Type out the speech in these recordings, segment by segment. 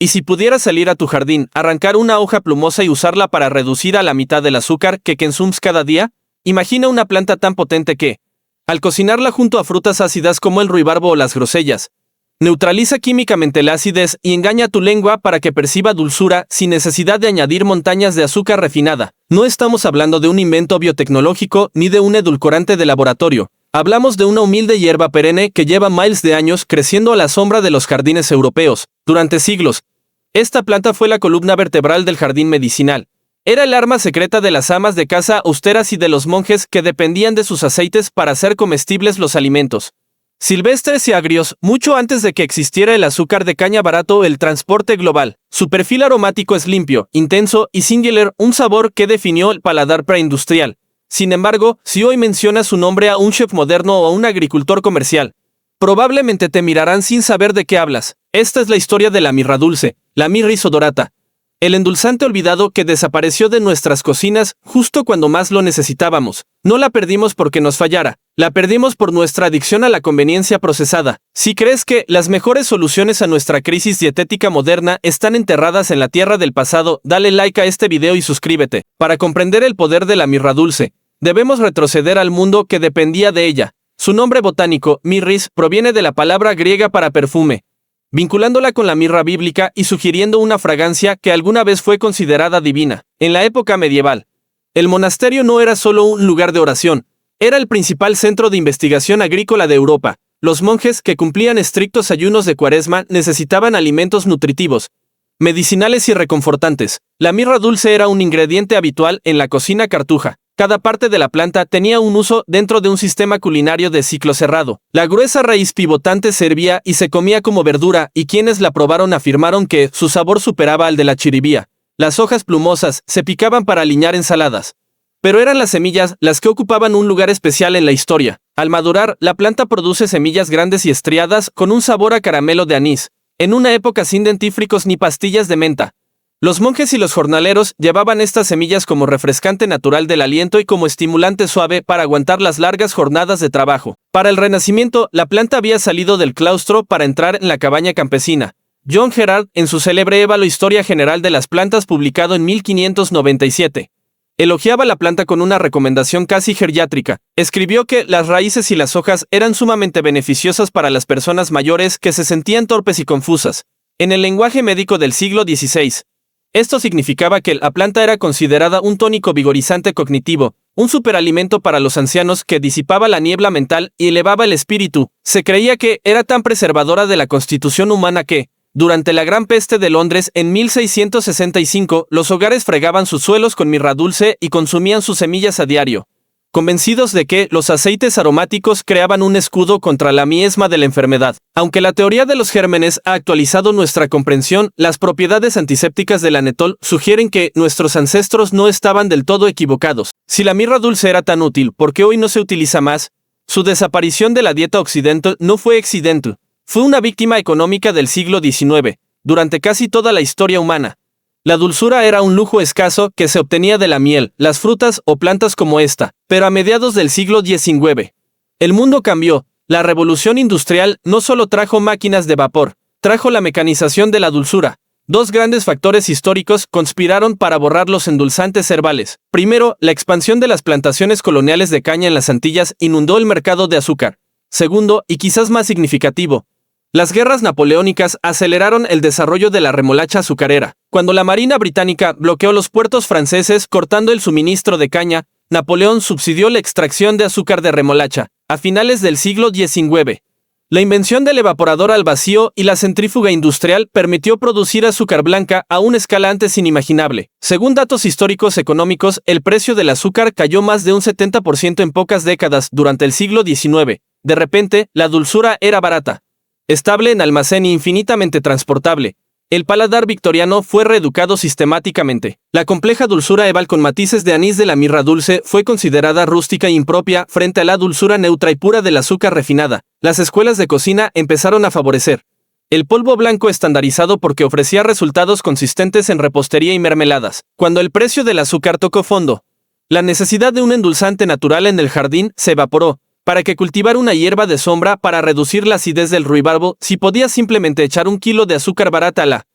Y si pudieras salir a tu jardín, arrancar una hoja plumosa y usarla para reducir a la mitad el azúcar que consumes cada día, imagina una planta tan potente que, al cocinarla junto a frutas ácidas como el ruibarbo o las grosellas, neutraliza químicamente la acidez y engaña a tu lengua para que perciba dulzura sin necesidad de añadir montañas de azúcar refinada. No estamos hablando de un invento biotecnológico ni de un edulcorante de laboratorio. Hablamos de una humilde hierba perenne que lleva miles de años creciendo a la sombra de los jardines europeos. Durante siglos, esta planta fue la columna vertebral del jardín medicinal. Era el arma secreta de las amas de casa austeras y de los monjes que dependían de sus aceites para hacer comestibles los alimentos silvestres y agrios, mucho antes de que existiera el azúcar de caña barato o el transporte global. Su perfil aromático es limpio, intenso y singular, un sabor que definió el paladar preindustrial. Sin embargo, si hoy mencionas su nombre a un chef moderno o a un agricultor comercial, probablemente te mirarán sin saber de qué hablas. Esta es la historia de la mirra dulce, la Myrrhis odorata, el endulzante olvidado que desapareció de nuestras cocinas justo cuando más lo necesitábamos. No la perdimos porque nos fallara, la perdimos por nuestra adicción a la conveniencia procesada. Si crees que las mejores soluciones a nuestra crisis dietética moderna están enterradas en la tierra del pasado, dale like a este video y suscríbete. Para comprender el poder de la mirra dulce, debemos retroceder al mundo que dependía de ella. Su nombre botánico, Myrrhis, proviene de la palabra griega para perfume, vinculándola con la mirra bíblica y sugiriendo una fragancia que alguna vez fue considerada divina. En la época medieval, el monasterio no era solo un lugar de oración, era el principal centro de investigación agrícola de Europa. Los monjes que cumplían estrictos ayunos de cuaresma necesitaban alimentos nutritivos, medicinales y reconfortantes. La mirra dulce era un ingrediente habitual en la cocina cartuja. Cada parte de la planta tenía un uso dentro de un sistema culinario de ciclo cerrado. La gruesa raíz pivotante servía y se comía como verdura, y quienes la probaron afirmaron que su sabor superaba al de la chiribía. Las hojas plumosas se picaban para aliñar ensaladas. Pero eran las semillas las que ocupaban un lugar especial en la historia. Al madurar, la planta produce semillas grandes y estriadas con un sabor a caramelo de anís. En una época sin dentífricos ni pastillas de menta, los monjes y los jornaleros llevaban estas semillas como refrescante natural del aliento y como estimulante suave para aguantar las largas jornadas de trabajo. Para el Renacimiento, la planta había salido del claustro para entrar en la cabaña campesina. John Gerard, en su célebre Évalo Historia General de las Plantas publicado en 1597, elogiaba la planta con una recomendación casi geriátrica. Escribió que las raíces y las hojas eran sumamente beneficiosas para las personas mayores que se sentían torpes y confusas. En el lenguaje médico del siglo XVI, esto significaba que la planta era considerada un tónico vigorizante cognitivo, un superalimento para los ancianos que disipaba la niebla mental y elevaba el espíritu. Se creía que era tan preservadora de la constitución humana que, durante la Gran Peste de Londres en 1665, los hogares fregaban sus suelos con mirra dulce y consumían sus semillas a diario, convencidos de que los aceites aromáticos creaban un escudo contra la miasma de la enfermedad. Aunque la teoría de los gérmenes ha actualizado nuestra comprensión, las propiedades antisépticas del anetol sugieren que nuestros ancestros no estaban del todo equivocados. Si la mirra dulce era tan útil, ¿por qué hoy no se utiliza más? Su desaparición de la dieta occidental no fue accidental. Fue una víctima económica del siglo XIX. Durante casi toda la historia humana, la dulzura era un lujo escaso que se obtenía de la miel, las frutas o plantas como esta. Pero a mediados del siglo XIX, el mundo cambió. La revolución industrial no solo trajo máquinas de vapor, trajo la mecanización de la dulzura. Dos grandes factores históricos conspiraron para borrar los endulzantes herbales. Primero, la expansión de las plantaciones coloniales de caña en las Antillas inundó el mercado de azúcar. Segundo, y quizás más significativo, las guerras napoleónicas aceleraron el desarrollo de la remolacha azucarera. Cuando la Marina británica bloqueó los puertos franceses cortando el suministro de caña, Napoleón subsidió la extracción de azúcar de remolacha. A finales del siglo XIX, la invención del evaporador al vacío y la centrífuga industrial permitió producir azúcar blanca a una escala antes inimaginable. Según datos históricos económicos, el precio del azúcar cayó más de un 70% en pocas décadas durante el siglo XIX. De repente, la dulzura era barata, estable en almacén e infinitamente transportable. El paladar victoriano fue reeducado sistemáticamente. La compleja dulzura herbal con matices de anís de la mirra dulce fue considerada rústica e impropia frente a la dulzura neutra y pura del azúcar refinada. Las escuelas de cocina empezaron a favorecer el polvo blanco estandarizado porque ofrecía resultados consistentes en repostería y mermeladas. Cuando el precio del azúcar tocó fondo, la necesidad de un endulzante natural en el jardín se evaporó. Para que cultivar una hierba de sombra para reducir la acidez del ruibarbo, si podías simplemente echar 1 kilo de azúcar barata a la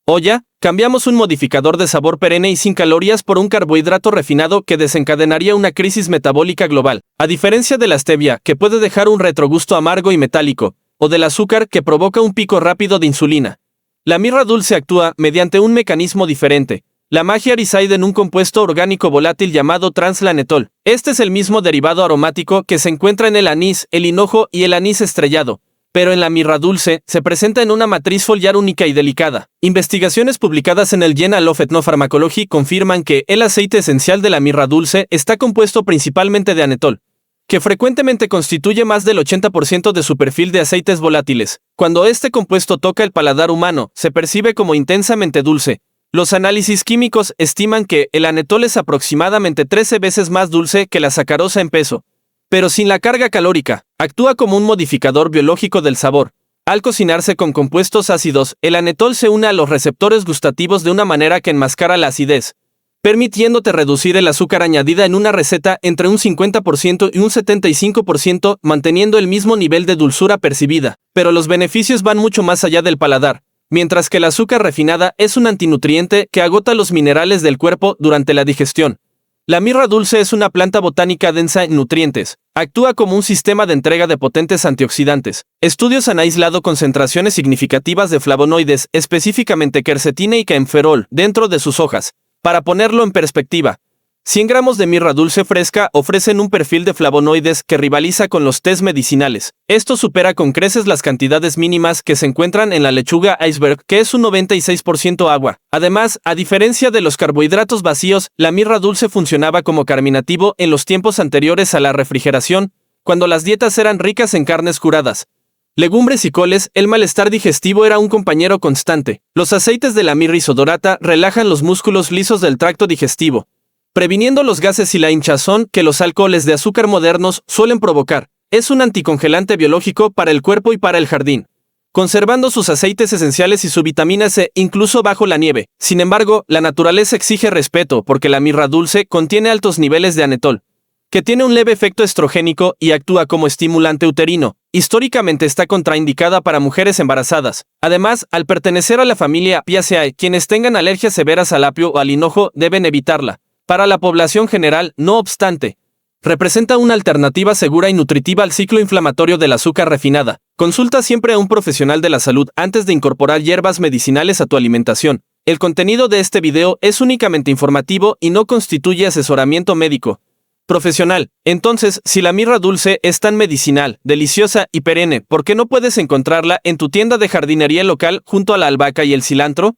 O ya, cambiamos un modificador de sabor perenne y sin calorías por un carbohidrato refinado que desencadenaría una crisis metabólica global. A diferencia de la stevia, que puede dejar un retrogusto amargo y metálico, o del azúcar que provoca un pico rápido de insulina. La mirra dulce actúa mediante un mecanismo diferente. La magia reside en un compuesto orgánico volátil llamado translanetol. Este es el mismo derivado aromático que se encuentra en el anís, el hinojo y el anís estrellado, pero en la mirra dulce se presenta en una matriz foliar única y delicada. Investigaciones publicadas en el Journal of Ethnopharmacology confirman que el aceite esencial de la mirra dulce está compuesto principalmente de anetol, que frecuentemente constituye más del 80% de su perfil de aceites volátiles. Cuando este compuesto toca el paladar humano, se percibe como intensamente dulce. Los análisis químicos estiman que el anetol es aproximadamente 13 veces más dulce que la sacarosa en peso, pero sin la carga calórica. Actúa como un modificador biológico del sabor. Al cocinarse con compuestos ácidos, el anetol se une a los receptores gustativos de una manera que enmascara la acidez, permitiéndote reducir el azúcar añadida en una receta entre un 50% y un 75%, manteniendo el mismo nivel de dulzura percibida. Pero los beneficios van mucho más allá del paladar. Mientras que el azúcar refinada es un antinutriente que agota los minerales del cuerpo durante la digestión. La mirra dulce es una planta botánica densa en nutrientes. Actúa como un sistema de entrega de potentes antioxidantes. Estudios han aislado concentraciones significativas de flavonoides, específicamente quercetina y caenferol, dentro de sus hojas. Para ponerlo en perspectiva, 100 gramos de mirra dulce fresca ofrecen un perfil de flavonoides que rivaliza con los tés medicinales. Esto supera con creces las cantidades mínimas que se encuentran en la lechuga iceberg, que es un 96% agua. Además, a diferencia de los carbohidratos vacíos, la mirra dulce funcionaba como carminativo en los tiempos anteriores a la refrigeración, cuando las dietas eran ricas en carnes curadas, legumbres y coles. El malestar digestivo era un compañero constante. Los aceites de la mirra isodorata relajan los músculos lisos del tracto digestivo, previniendo los gases y la hinchazón que los alcoholes de azúcar modernos suelen provocar. Es un anticongelante biológico para el cuerpo y para el jardín, conservando sus aceites esenciales y su vitamina C incluso bajo la nieve. Sin embargo, la naturaleza exige respeto porque la mirra dulce contiene altos niveles de anetol, que tiene un leve efecto estrogénico y actúa como estimulante uterino. Históricamente está contraindicada para mujeres embarazadas. Además, al pertenecer a la familia Apiaceae, quienes tengan alergias severas al apio o al hinojo deben evitarla. Para la población general, no obstante, representa una alternativa segura y nutritiva al ciclo inflamatorio del azúcar refinada. Consulta siempre a un profesional de la salud antes de incorporar hierbas medicinales a tu alimentación. El contenido de este video es únicamente informativo y no constituye asesoramiento médico profesional. Entonces, si la mirra dulce es tan medicinal, deliciosa y perenne, ¿por qué no puedes encontrarla en tu tienda de jardinería local junto a la albahaca y el cilantro?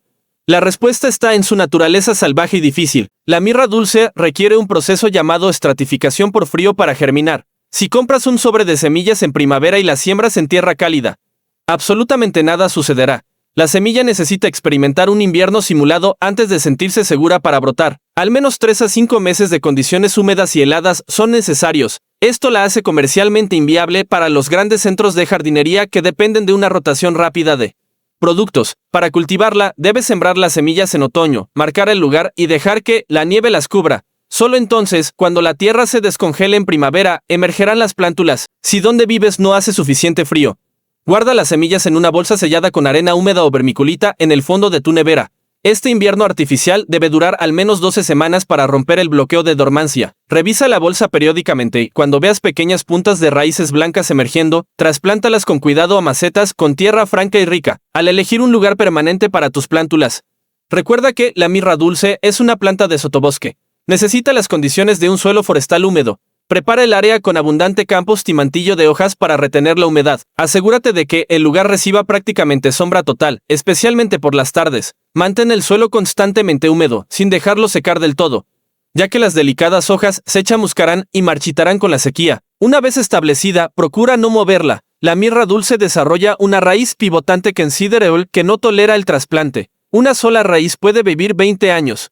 La respuesta está en su naturaleza salvaje y difícil. La mirra dulce requiere un proceso llamado estratificación por frío para germinar. Si compras un sobre de semillas en primavera y las siembras en tierra cálida, absolutamente nada sucederá. La semilla necesita experimentar un invierno simulado antes de sentirse segura para brotar. Al menos 3 a 5 meses de condiciones húmedas y heladas son necesarios. Esto la hace comercialmente inviable para los grandes centros de jardinería que dependen de una rotación rápida de productos. Para cultivarla, debes sembrar las semillas en otoño, marcar el lugar y dejar que la nieve las cubra. Solo entonces, cuando la tierra se descongele en primavera, emergerán las plántulas. Si donde vives no hace suficiente frío, guarda las semillas en una bolsa sellada con arena húmeda o vermiculita en el fondo de tu nevera. Este invierno artificial debe durar al menos 12 semanas para romper el bloqueo de dormancia. Revisa la bolsa periódicamente y cuando veas pequeñas puntas de raíces blancas emergiendo, trasplántalas con cuidado a macetas con tierra franca y rica. Al elegir un lugar permanente para tus plántulas, recuerda que la mirra dulce es una planta de sotobosque. Necesita las condiciones de un suelo forestal húmedo. Prepara el área con abundante compost y mantillo de hojas para retener la humedad. Asegúrate de que el lugar reciba prácticamente sombra total, especialmente por las tardes. Mantén el suelo constantemente húmedo, sin dejarlo secar del todo, ya que las delicadas hojas se chamuscarán y marchitarán con la sequía. Una vez establecida, procura no moverla. La mirra dulce desarrolla una raíz pivotante que no tolera el trasplante. Una sola raíz puede vivir 20 años.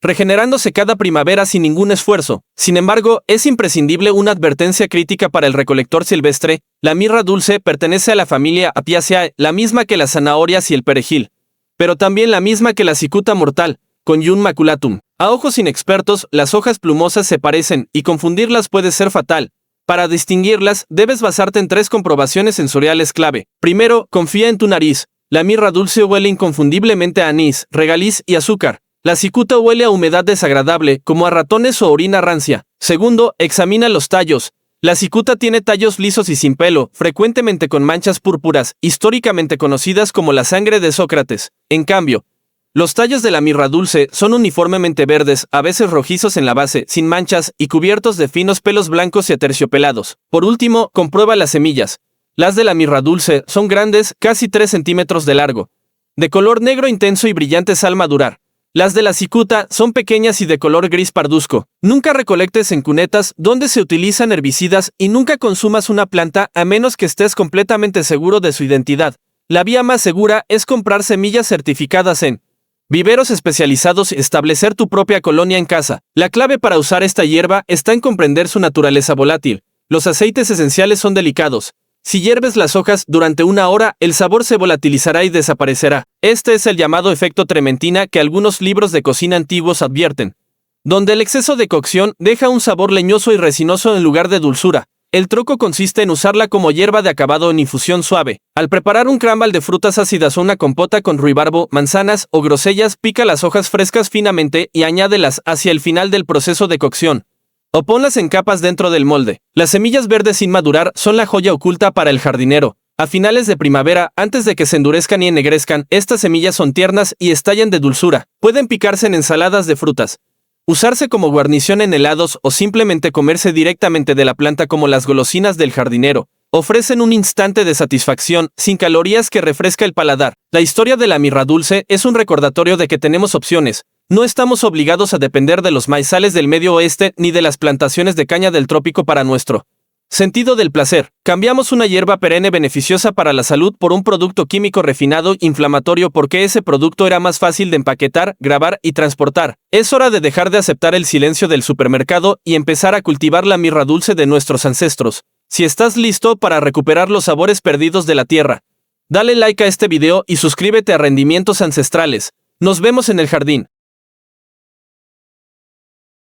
Regenerándose cada primavera sin ningún esfuerzo. Sin embargo, es imprescindible una advertencia crítica para el recolector silvestre. La mirra dulce pertenece a la familia Apiaceae, la misma que las zanahorias y el perejil, pero también la misma que la cicuta mortal, Conjun maculatum. A ojos inexpertos, las hojas plumosas se parecen, y confundirlas puede ser fatal. Para distinguirlas, debes basarte en 3 comprobaciones sensoriales clave. Primero, confía en tu nariz. La mirra dulce huele inconfundiblemente a anís, regaliz y azúcar. La cicuta huele a humedad desagradable, como a ratones o orina rancia. Segundo, examina los tallos. La cicuta tiene tallos lisos y sin pelo, frecuentemente con manchas púrpuras, históricamente conocidas como la sangre de Sócrates. En cambio, los tallos de la mirra dulce son uniformemente verdes, a veces rojizos en la base, sin manchas y cubiertos de finos pelos blancos y aterciopelados. Por último, comprueba las semillas. Las de la mirra dulce son grandes, casi 3 centímetros de largo, de color negro intenso y brillantes al madurar. Las de la cicuta son pequeñas y de color gris parduzco. Nunca recolectes en cunetas donde se utilizan herbicidas y nunca consumas una planta a menos que estés completamente seguro de su identidad. La vía más segura es comprar semillas certificadas en viveros especializados y establecer tu propia colonia en casa. La clave para usar esta hierba está en comprender su naturaleza volátil. Los aceites esenciales son delicados. Si hierves las hojas durante 1 hora, el sabor se volatilizará y desaparecerá. Este es el llamado efecto trementina que algunos libros de cocina antiguos advierten, donde el exceso de cocción deja un sabor leñoso y resinoso en lugar de dulzura. El truco consiste en usarla como hierba de acabado en infusión suave. Al preparar un crumble de frutas ácidas o una compota con ruibarbo, manzanas o grosellas, pica las hojas frescas finamente y añádelas hacia el final del proceso de cocción. O ponlas en capas dentro del molde. Las semillas verdes sin madurar son la joya oculta para el jardinero. A finales de primavera, antes de que se endurezcan y ennegrezcan, estas semillas son tiernas y estallan de dulzura. Pueden picarse en ensaladas de frutas, usarse como guarnición en helados o simplemente comerse directamente de la planta como las golosinas del jardinero. Ofrecen un instante de satisfacción, sin calorías, que refresca el paladar. La historia de la mirra dulce es un recordatorio de que tenemos opciones. No estamos obligados a depender de los maizales del Medio Oeste ni de las plantaciones de caña del trópico para nuestro sentido del placer. Cambiamos una hierba perenne beneficiosa para la salud por un producto químico refinado inflamatorio porque ese producto era más fácil de empaquetar, grabar y transportar. Es hora de dejar de aceptar el silencio del supermercado y empezar a cultivar la mirra dulce de nuestros ancestros. Si estás listo para recuperar los sabores perdidos de la tierra, dale like a este video y suscríbete a Rendimientos Ancestrales. Nos vemos en el jardín.